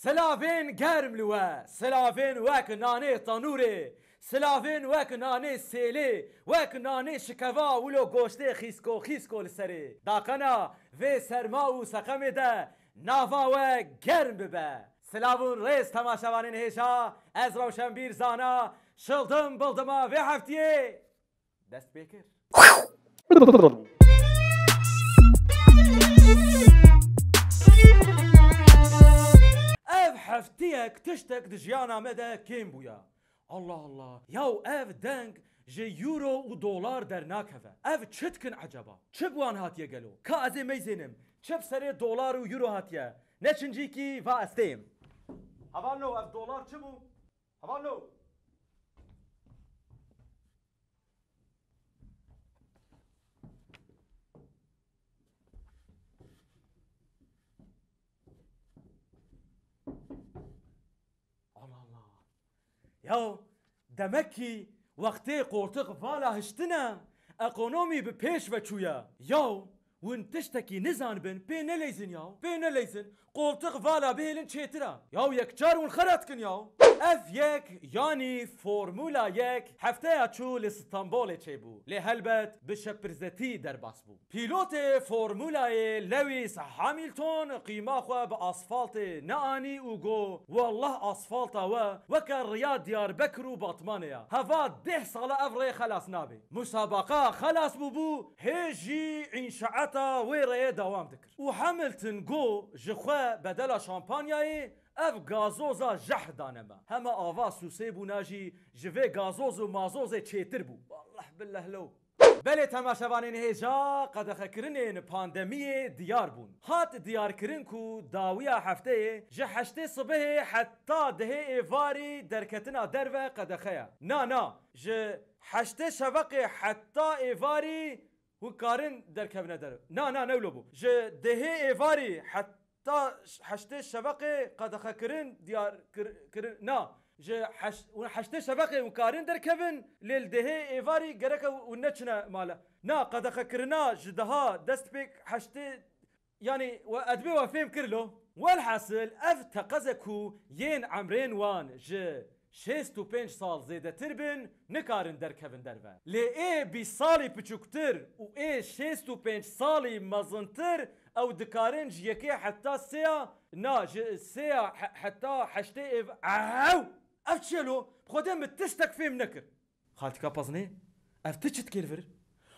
سلافين گرم لوه سلافين وک نانه تانوره سلافين وک نانه سیله وک نانه شکوا ولو گوشته خیسکو لسره داقنا و سرما و سقم ده ناوا و گرم ببه سلافون ریز تماشاوانین هیشا از روشنبیر زانا شلدم بلدما و هفتیه دست بکر هفتيك تشتك دجيانا مدى كيم بويا الله ياو اف دنك جي يورو و دولار در ناكفه اف تشتكن عجبا چبوان هاتيه گلو كا ازي ميزينم چب سري دولار و يورو هاتيه نچنجيكي فا استيم هوانو اف دولار چبو هوانو ياو دمكي وقتي قورتق فالا هشتنا اقونومي بپیش وچويا ياو وان تشتكي نزان بن بين ليزن ياو بين ليزن قورتق فالا بهلن چيترا ياو يكچار ون خراتكن ياو اف يك يعني فورمولا يك هفته اچو لستانبول چيبو لهلبت بشپرزتي در باسبو بيلوت فورمولا لويس هاميلتون قيمه خو باسفالت ناني وغو والله اسفالتا وكر رياض ديار بكر وباطمانيا هفا 10 ساله افري خلاص نابي مسابقه خلاص بوبو هيجي انشاءاتا ويري دوام دكر وهاميلتون غو جخوا بدل شامبانياي اف غازوزا جح دانما هما آوا سوسي بو ناجي جوه غازوز و مازوز چيتر بو والله بالله لو بله تماشاوانين هيجا قد خكرنين باندمية ديار بون هات ديار كرن كو داوية هفته جحشته صبح حتى ده ايفاري دركتنا درفة قد خيا نا جحشته شفق حتى ايفاري وكارن دركبنا درف نا نولو بو جده ايفاري حتى حشته شبقه قد خكرن ديار كرن نا حشته شبقه وكارن دركبن للده ايفاري جرك ونچنا مالا نا قد خكرنا جدها دست بك حشته يعني وادبي وفهم كرلو والحاصل اف تقزكو ين عمرين وان شيستو بينج سال زيادة تربن نكارن دركبن دربا لئي بي سالي بچوكتر و اي شيستو بينج سالي مزنتر او دكارن جيكي حتى سيا نا سيا حتى حشتي عاو افتشلو بخودم تشتك فيم نكر خالتك بازني افتشت كيلفر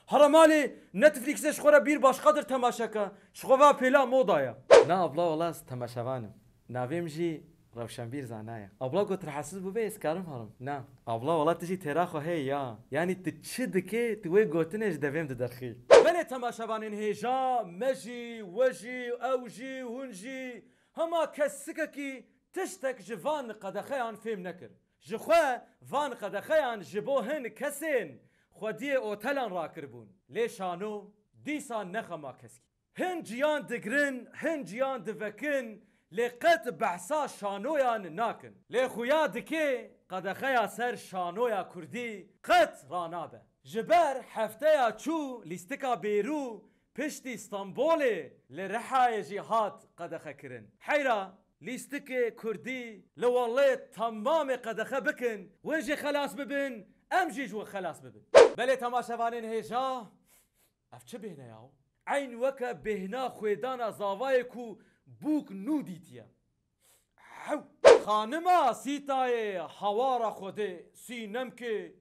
هرمالي نتفليكس شخورا بير باش قدر تماشاكا شخوفا بيلا موضايا نا ابلا والله تماشاوانم ناويم جي روشنبیر زانایا ابلا گوت حساس بو به اسکارم هرم نه ابلا والله تجي تراخو هي يا يعني تشدكي توي گوتنج دویم درخي بله تماشاوانين هيجا مجي وجي اوجي هنجي هما كسككي تشتك جوان قدخيان فيم نكر جخوا فان قدخيان جبوهن كسين خودي اوتلان راكربون ليشانو ديسان نخما كسكي هن جيان دگرن هن جيان دفكن لقت بحثا شانویان ناکن لخویا دکی قد خیا سر شانویا کردی قط رانابه جبر هفته چو لیستکا بیرو پشت استانبول لرحای جهات قد خکرن حیرا لیستک کردی لوالله تمام قد خبکن وجه خلاص ببن امجیج و خلاص ببن بله تماشاوانین هیجا اف چه بهنه یاو عین وکا بهنا خویدان زاوای کو بوك نوديتيا عو خانما سيتاي حوارا خودي سينمكي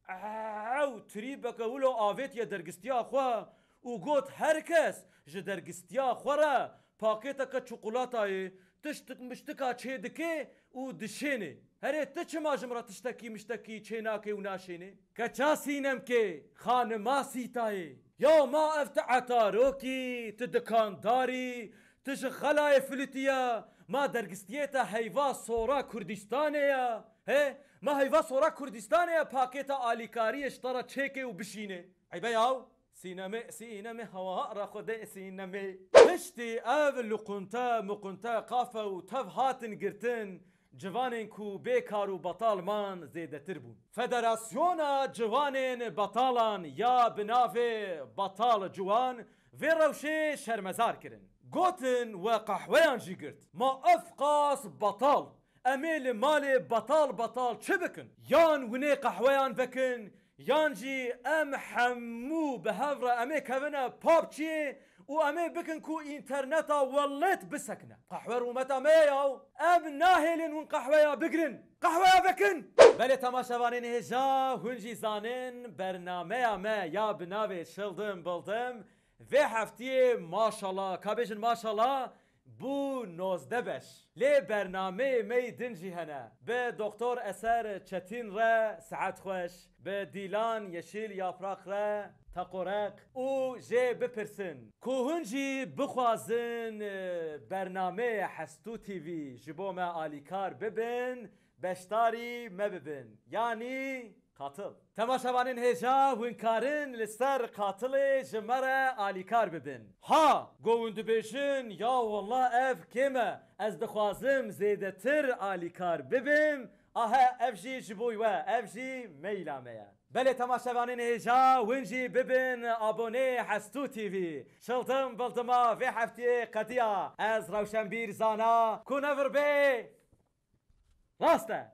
عو تريبك ولو آفيت يا درگستيا خوا وقوت هركس جه درگستيا خورا باكيتك چوكولاتاي تشتك مشتكا چيدكي و دشيني هري تچما جمرا تشتكي مشتكي چيناكي و ناشيني كچا سينمكي خانما سيتاي يا ما افتعتا روكي تدكان داري تش خلاي فلتيا ما درگستيتا هيوا صورا كردستانيا هي ما هيوا صورا كردستانيا باكيتا آليكاري اشترى تشيكي وبشيني عيبا ياو سينمي هوا را خود سينمي پشتي اف لقنتا مقنتا قافا و تف هاتن گرتن جوانين كو بيكار و بطال مان زيده تربون فدراسيونا جوانين بطالان يا بنافي بطال جوان في روشي شرمزار كرن گوتن و قحویان جی گرت ما افقاس بطال امیل مال بطال چه بکن یان ونه قحویان بکن یان جی ام حمو به هفره امی کونا پاپ چیه و امی بکن کو اینترنتا ولت بسکنه قحوه رومت امی یاو ام ناهلین ون قحوه بگرن قحوه بکن بله تماشاوانین هجا هنجی زانن برنامه امی یا بناوی شلدم بلدم و هفته ماشالله کابیجن ماشالله بو 19 بش لی برنامه می دنجی هنه به دکتر اثر چتین را ساعت خوش به دیلان یشیل یافراق را تقرق او جه بپرسن کوهنجی بخوازن برنامه حستو تیوی جبو ما آلیکار ببن بشتاری مببن یعنی قاتل تماشاوانین هجا وینکارن لسر قاتل جمره آلیکار ببن ها گوند بیشن یا والله اف کمه از دخوازم زیده تر آلیکار ببم آها اف جی جبوی و اف جی میلامه بله تماشاوانین هجا وینجی ببن آبونه حستو تیوی شلتم بلتما في هفته قدیا از روشنبیر زانا کونور بی راسته